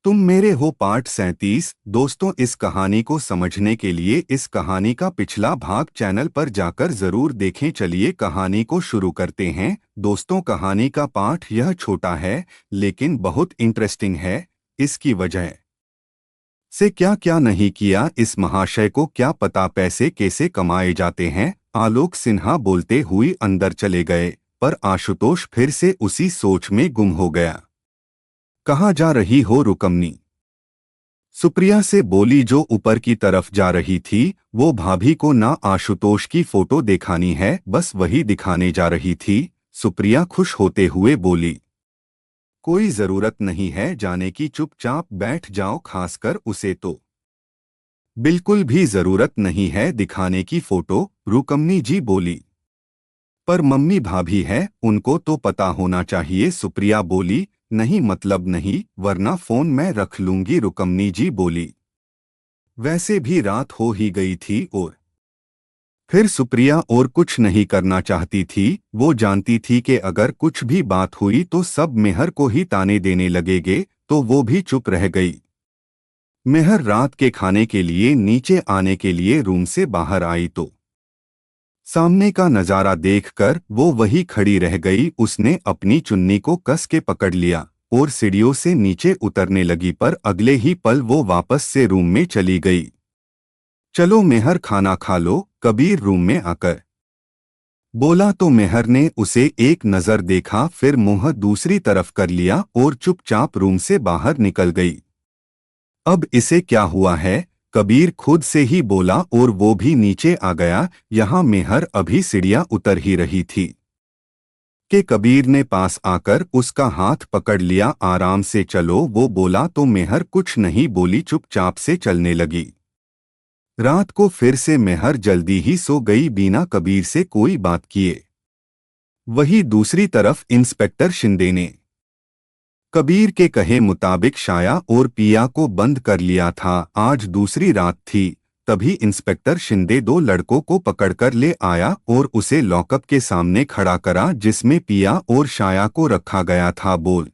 तुम मेरे हो पार्ट 37। दोस्तों, इस कहानी को समझने के लिए इस कहानी का पिछला भाग चैनल पर जाकर जरूर देखें। चलिए कहानी को शुरू करते हैं। दोस्तों, कहानी का पाठ यह छोटा है लेकिन बहुत इंटरेस्टिंग है। इसकी वजह से क्या क्या नहीं किया, इस महाशय को क्या पता पैसे कैसे कमाए जाते हैं। आलोक सिन्हा बोलते हुए अंदर चले गए, पर आशुतोष फिर से उसी सोच में गुम हो गया। कहाँ जा रही हो रुकमनी? सुप्रिया से बोली, जो ऊपर की तरफ जा रही थी। वो भाभी को ना आशुतोष की फोटो दिखानी है, बस वही दिखाने जा रही थी। सुप्रिया खुश होते हुए बोली, कोई जरूरत नहीं है जाने की, चुपचाप बैठ जाओ, खासकर उसे तो बिल्कुल भी जरूरत नहीं है दिखाने की फोटो। रुकमनी जी बोली, पर मम्मी भाभी है, उनको तो पता होना चाहिए। सुप्रिया बोली, नहीं मतलब नहीं, वरना फोन मैं रख लूंगी। रुकमनी जी बोली, वैसे भी रात हो ही गई थी और फिर सुप्रिया और कुछ नहीं करना चाहती थी। वो जानती थी कि अगर कुछ भी बात हुई तो सब मेहर को ही ताने देने लगेंगे, तो वो भी चुप रह गई। मेहर रात के खाने के लिए नीचे आने के लिए रूम से बाहर आई तो सामने का नजारा देखकर वो वही खड़ी रह गई। उसने अपनी चुन्नी को कस के पकड़ लिया और सीढ़ियों से नीचे उतरने लगी, पर अगले ही पल वो वापस से रूम में चली गई। चलो मेहर, खाना खा लो, कबीर रूम में आकर बोला तो मेहर ने उसे एक नजर देखा, फिर मुंह दूसरी तरफ कर लिया और चुपचाप रूम से बाहर निकल गई। अब इसे क्या हुआ है? कबीर खुद से ही बोला और वो भी नीचे आ गया। यहाँ मेहर अभी सीढ़ियां उतर ही रही थी कि कबीर ने पास आकर उसका हाथ पकड़ लिया। आराम से चलो, वो बोला तो मेहर कुछ नहीं बोली, चुपचाप से चलने लगी। रात को फिर से मेहर जल्दी ही सो गई बिना कबीर से कोई बात किए। वही दूसरी तरफ इंस्पेक्टर शिंदे ने कबीर के कहे मुताबिक शाया और पिया को बंद कर लिया था। आज दूसरी रात थी, तभी इंस्पेक्टर शिंदे दो लड़कों को पकड़कर ले आया और उसे लॉकअप के सामने खड़ा करा, जिसमें पिया और शाया को रखा गया था। बोल,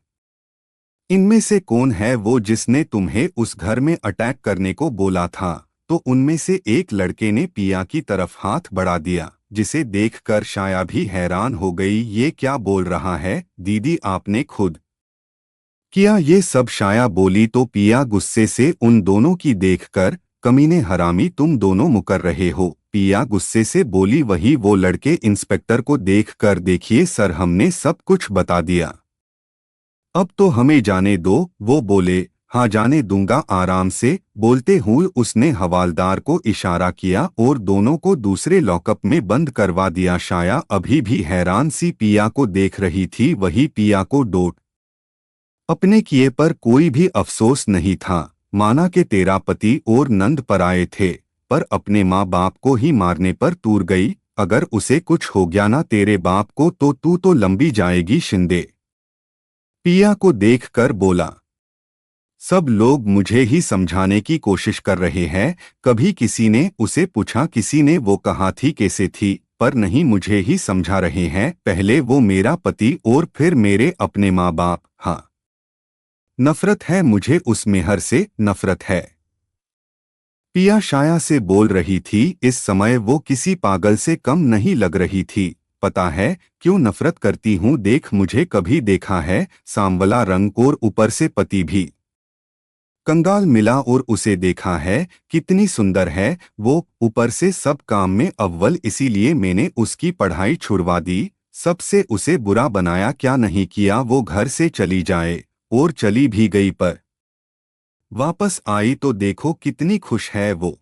इनमें से कौन है वो जिसने तुम्हें उस घर में अटैक करने को बोला था? तो उनमें से एक लड़के ने पिया की तरफ हाथ बढ़ा दिया, जिसे देखकर शाया भी हैरान हो गई। ये क्या बोल रहा है? दीदी, आपने खुद किया ये सब? शाया बोली तो पिया गुस्से से उन दोनों की देखकर, कमीने हरामी, तुम दोनों मुकर रहे हो। पिया गुस्से से बोली, वही वो लड़के इंस्पेक्टर को देखकर, देखिए सर, हमने सब कुछ बता दिया, अब तो हमें जाने दो। वो बोले, हाँ जाने दूंगा, आराम से। बोलते हुए उसने हवालदार को इशारा किया और दोनों को दूसरे लॉकअप में बंद करवा दिया। शाया अभी भी हैरान सी पिया को देख रही थी। वही पिया को डोट अपने किए पर कोई भी अफसोस नहीं था। माना कि तेरा पति और नंद पराए थे, पर अपने माँ बाप को ही मारने पर तूर गई। अगर उसे कुछ हो गया ना तेरे बाप को, तो तू तो लंबी जाएगी। शिंदे पिया को देखकर बोला, सब लोग मुझे ही समझाने की कोशिश कर रहे हैं। कभी किसी ने उसे पूछा, किसी ने वो कहा थी कैसे थी, पर नहीं, मुझे ही समझा रहे हैं। पहले वो मेरा पति और फिर मेरे अपने माँ बाप। हाँ, नफरत है मुझे, उस मेहर से नफरत है। पिया शाया से बोल रही थी। इस समय वो किसी पागल से कम नहीं लग रही थी। पता है क्यों नफरत करती हूँ? देख, मुझे कभी देखा है सांवला रंग और ऊपर से पति भी कंगाल मिला, और उसे देखा है कितनी सुंदर है वो, ऊपर से सब काम में अव्वल। इसीलिए मैंने उसकी पढ़ाई छुड़वा दी, सबसे उसे बुरा बनाया। क्या नहीं किया वो घर से चली जाए, और चली भी गई, पर वापस आई तो देखो कितनी खुश है वो।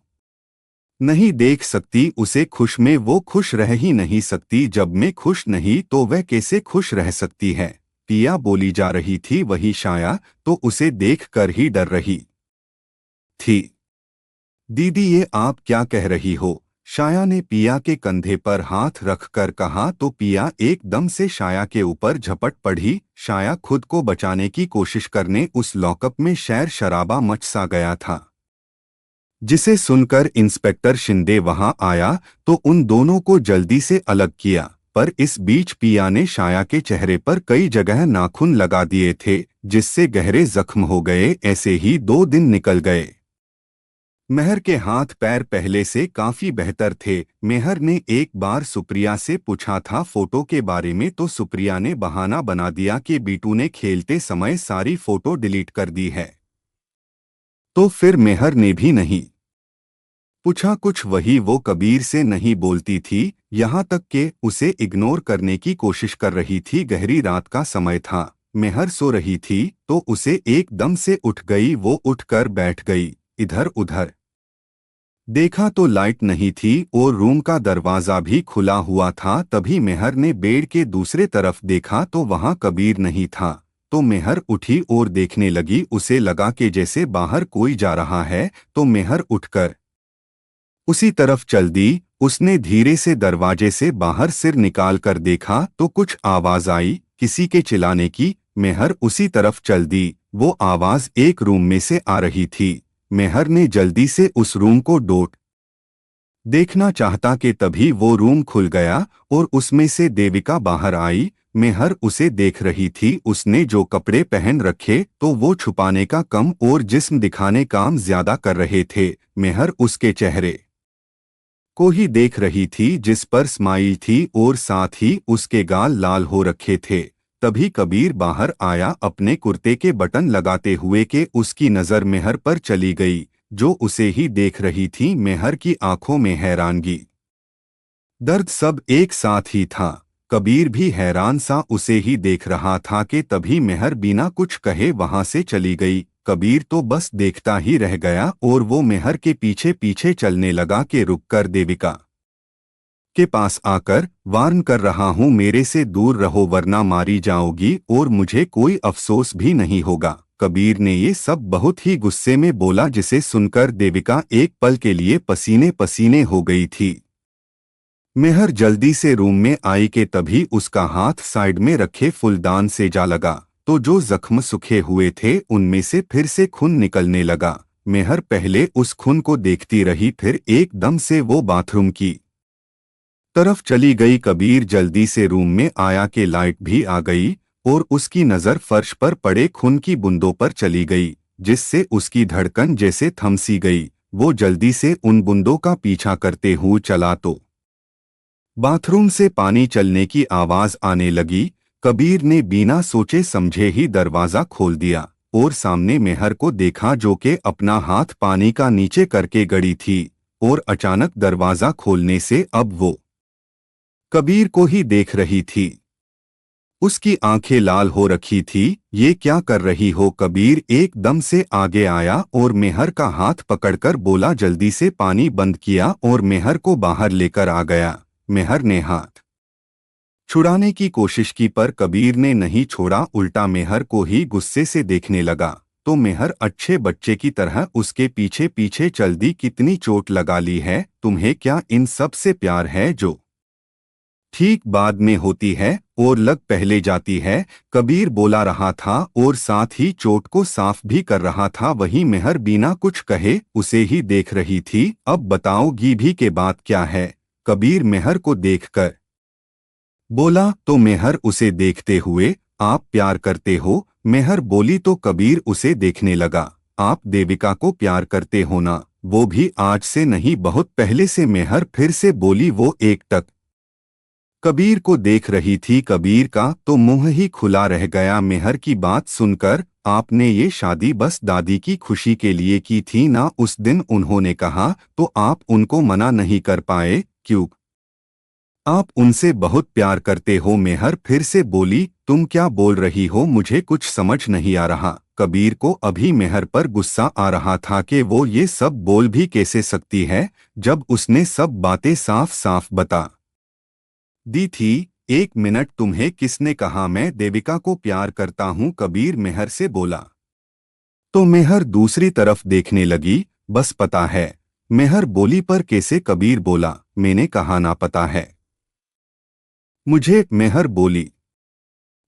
नहीं देख सकती उसे खुश में, वो खुश रह ही नहीं सकती। जब मैं खुश नहीं तो वह कैसे खुश रह सकती है? पिया बोली जा रही थी। वही शाया तो उसे देखकर ही डर रही थी। दीदी, ये आप क्या कह रही हो? शाया ने पिया के कंधे पर हाथ रखकर कहा। तो पिया एकदम से शाया के ऊपर झपट पड़ी। शाया खुद को बचाने की कोशिश करने उस लॉकअप में शैर शराबा मच सा गया था, जिसे सुनकर इंस्पेक्टर शिंदे वहां आया तो उन दोनों को जल्दी से अलग किया। पर इस बीच पिया ने शाया के चेहरे पर कई जगह नाखून लगा दिए थे, जिससे गहरे जख्म हो गए। ऐसे ही 2 दिन निकल गए। मेहर के हाथ पैर पहले से काफी बेहतर थे। मेहर ने एक बार सुप्रिया से पूछा था फोटो के बारे में, तो सुप्रिया ने बहाना बना दिया कि बीटू ने खेलते समय सारी फोटो डिलीट कर दी है। तो फिर मेहर ने भी नहीं पूछा कुछ। वही वो कबीर से नहीं बोलती थी, यहाँ तक कि उसे इग्नोर करने की कोशिश कर रही थी। गहरी रात का समय था, मेहर सो रही थी तो उसे एकदम से उठ गई। वो उठकर बैठ गई। इधर उधर देखा तो लाइट नहीं थी और रूम का दरवाजा भी खुला हुआ था। तभी मेहर ने बेड के दूसरे तरफ देखा तो वहां कबीर नहीं था। तो मेहर उठी और देखने लगी। उसे लगा कि जैसे बाहर कोई जा रहा है, तो मेहर उठकर उसी तरफ चल दी। उसने धीरे से दरवाजे से बाहर सिर निकाल कर देखा तो कुछ आवाज आई, किसी के चिल्लाने की। मेहर उसी तरफ चल दी। वो आवाज एक रूम में से आ रही थी। मेहर ने जल्दी से उस रूम को डोट देखना चाहता कि तभी वो रूम खुल गया और उसमें से देविका बाहर आई। मेहर उसे देख रही थी। उसने जो कपड़े पहन रखे तो वो छुपाने का कम और जिस्म दिखाने काम ज्यादा कर रहे थे। मेहर उसके चेहरे को ही देख रही थी, जिस पर स्माइल थी और साथ ही उसके गाल लाल हो रखे थे। तभी कबीर बाहर आया, अपने कुर्ते के बटन लगाते हुए कि उसकी नजर मेहर पर चली गई, जो उसे ही देख रही थी। मेहर की आंखों में हैरानगी, दर्द सब एक साथ ही था। कबीर भी हैरान सा उसे ही देख रहा था कि तभी मेहर बिना कुछ कहे वहां से चली गई। कबीर तो बस देखता ही रह गया और वो मेहर के पीछे पीछे चलने लगा कि रुककर देविका के पास आकर वार्न कर रहा हूं, मेरे से दूर रहो वरना मारी जाओगी और मुझे कोई अफसोस भी नहीं होगा। कबीर ने ये सब बहुत ही गुस्से में बोला, जिसे सुनकर देविका एक पल के लिए पसीने पसीने हो गई थी। मेहर जल्दी से रूम में आई कि तभी उसका हाथ साइड में रखे फूलदान से जा लगा, तो जो जख्म सूखे हुए थे उनमें से फिर से खून निकलने लगा। मेहर पहले उस खून को देखती रही, फिर एकदम से वो बाथरूम की तरफ चली गई। कबीर जल्दी से रूम में आया कि लाइट भी आ गई और उसकी नजर फर्श पर पड़े खून की बूंदों पर चली गई, जिससे उसकी धड़कन जैसे थम सी गई। वो जल्दी से उन बूंदों का पीछा करते हुए चला तो बाथरूम से पानी चलने की आवाज आने लगी। कबीर ने बिना सोचे समझे ही दरवाजा खोल दिया और सामने मेहर को देखा, जो कि अपना हाथ पानी का नीचे करके गड़ी थी। और अचानक दरवाजा खोलने से अब वो कबीर को ही देख रही थी। उसकी आंखें लाल हो रखी थी। ये क्या कर रही हो? कबीर एकदम से आगे आया और मेहर का हाथ पकड़कर बोला। जल्दी से पानी बंद किया और मेहर को बाहर लेकर आ गया। मेहर ने हाथ छुड़ाने की कोशिश की पर कबीर ने नहीं छोड़ा, उल्टा मेहर को ही गुस्से से देखने लगा। तो मेहर अच्छे बच्चे की तरह उसके पीछे पीछे चल दी। कितनी चोट लगा ली है तुम्हें? क्या इन सब से प्यार है जो ठीक बाद में होती है और लग पहले जाती है? कबीर बोला रहा था और साथ ही चोट को साफ भी कर रहा था। वही मेहर बिना कुछ कहे उसे ही देख रही थी। अब बताओगी भी के बात क्या है? कबीर मेहर को देखकर बोला। तो मेहर उसे देखते हुए, आप प्यार करते हो? मेहर बोली तो कबीर उसे देखने लगा। आप देविका को प्यार करते हो ना? वो भी आज से नहीं, बहुत पहले से। मेहर फिर से बोली। वो एकटक कबीर को देख रही थी। कबीर का तो मुंह ही खुला रह गया मेहर की बात सुनकर। आपने ये शादी बस दादी की खुशी के लिए की थी ना? उस दिन उन्होंने कहा तो आप उनको मना नहीं कर पाए क्यों? आप उनसे बहुत प्यार करते हो। मेहर फिर से बोली। तुम क्या बोल रही हो? मुझे कुछ समझ नहीं आ रहा। कबीर को अभी मेहर पर गुस्सा आ रहा था कि वो ये सब बोल भी कैसे सकती है, जब उसने सब बातें साफ साफ बता दी थी। 1 मिनट, तुम्हें किसने कहा मैं देविका को प्यार करता हूँ? कबीर मेहर से बोला। तो मेहर दूसरी तरफ देखने लगी। बस पता है, मेहर बोली। पर कैसे? कबीर बोला। मैंने कहा ना पता है मुझे। मेहर बोली।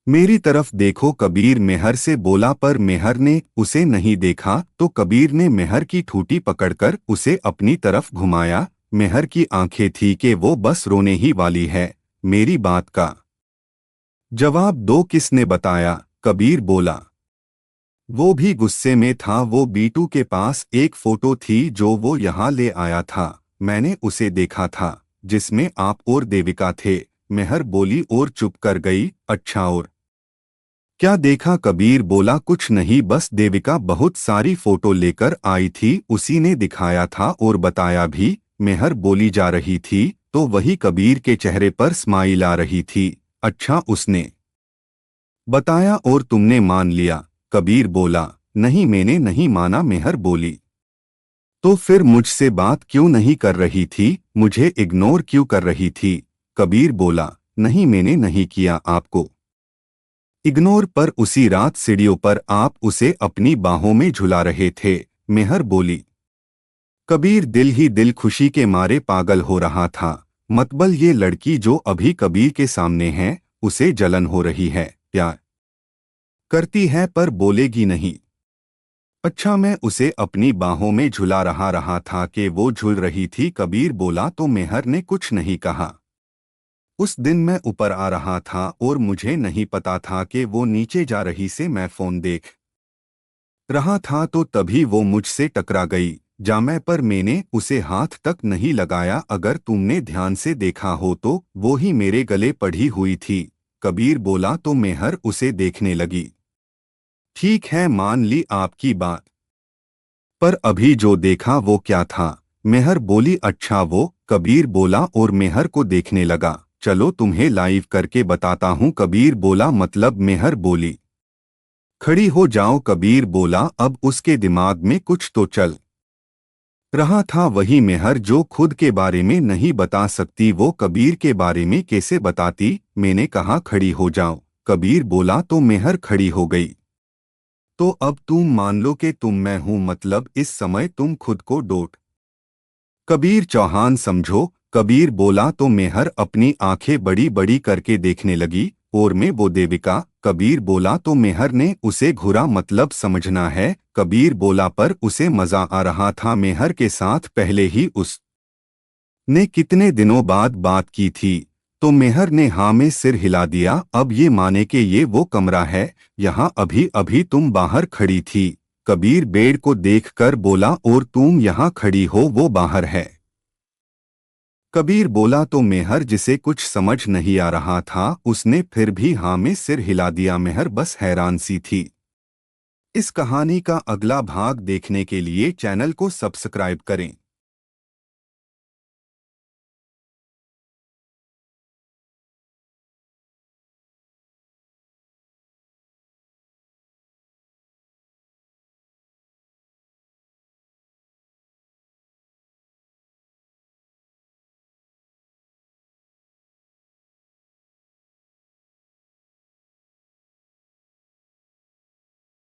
मेरी तरफ देखो, कबीर मेहर से बोला। पर मेहर ने उसे नहीं देखा। तो कबीर ने मेहर की ठूठी पकड़कर उसे अपनी तरफ घुमाया। मेहर की आंखें थी कि वो बस रोने ही वाली है। मेरी बात का जवाब दो, किसने बताया? कबीर बोला। वो भी गुस्से में था। वो बीटू के पास एक फोटो थी जो वो यहाँ ले आया था। मैंने उसे देखा था, जिसमें आप और देविका थे। मेहर बोली और चुप कर गई। अच्छा, और क्या देखा? कबीर बोला, कुछ नहीं, बस देविका बहुत सारी फोटो लेकर आई थी, उसी ने दिखाया था और बताया भी। मेहर बोली जा रही थी तो वही कबीर के चेहरे पर स्माइल आ रही थी। अच्छा, उसने बताया और तुमने मान लिया? कबीर बोला। नहीं, मैंने नहीं माना। मेहर बोली। तो फिर मुझसे बात क्यों नहीं कर रही थी? मुझे इग्नोर क्यों कर रही थी? कबीर बोला। नहीं, मैंने नहीं किया आपको इग्नोर, पर उसी रात सीढ़ियों पर आप उसे अपनी बाहों में झुला रहे थे। मेहर बोली। कबीर दिल ही दिल खुशी के मारे पागल हो रहा था। मतबल ये लड़की जो अभी कबीर के सामने है, उसे जलन हो रही है, प्यार करती है पर बोलेगी नहीं। अच्छा, मैं उसे अपनी बाहों में झुला रहा था कि वो झूल रही थी। कबीर बोला। तो मेहर ने कुछ नहीं कहा। उस दिन मैं ऊपर आ रहा था और मुझे नहीं पता था कि वो नीचे जा रही से मैं फोन देख रहा था, तो तभी वो मुझसे टकरा गई। जामे पर मैंने उसे हाथ तक नहीं लगाया। अगर तुमने ध्यान से देखा हो तो वो ही मेरे गले पड़ी हुई थी। कबीर बोला। तो मेहर उसे देखने लगी। ठीक है, मान ली आपकी बात, पर अभी जो देखा वो क्या था? मेहर बोली। अच्छा, वो? कबीर बोला और मेहर को देखने लगा। चलो तुम्हें लाइव करके बताता हूँ। कबीर बोला। मतलब? मेहर बोली। खड़ी हो जाओ। कबीर बोला। अब उसके दिमाग में कुछ तो चल रहा था। वही मेहर जो खुद के बारे में नहीं बता सकती, वो कबीर के बारे में कैसे बताती? मैंने कहा खड़ी हो जाओ। कबीर बोला। तो मेहर खड़ी हो गई। तो अब तुम मान लो कि तुम मैं हूं, मतलब इस समय तुम खुद को डोट कबीर चौहान समझो। कबीर बोला। तो मेहर अपनी आंखें बड़ी बड़ी करके देखने लगी। और मैं वो देविका? कबीर बोला। तो मेहर ने उसे घूरा। मतलब समझना है? कबीर बोला। पर उसे मजा आ रहा था मेहर के साथ। पहले ही उस ने कितने दिनों बाद बात की थी। तो मेहर ने हाँ में सिर हिला दिया। अब ये माने कि ये वो कमरा है, यहाँ अभी अभी तुम बाहर खड़ी थी। कबीर बेड को देखकर बोला। और तुम यहाँ खड़ी हो, वो बाहर है। कबीर बोला। तो मेहर, जिसे कुछ समझ नहीं आ रहा था, उसने फिर भी हाँ में सिर हिला दिया। मेहर बस हैरान सी थी। इस कहानी का अगला भाग देखने के लिए चैनल को सब्सक्राइब करें।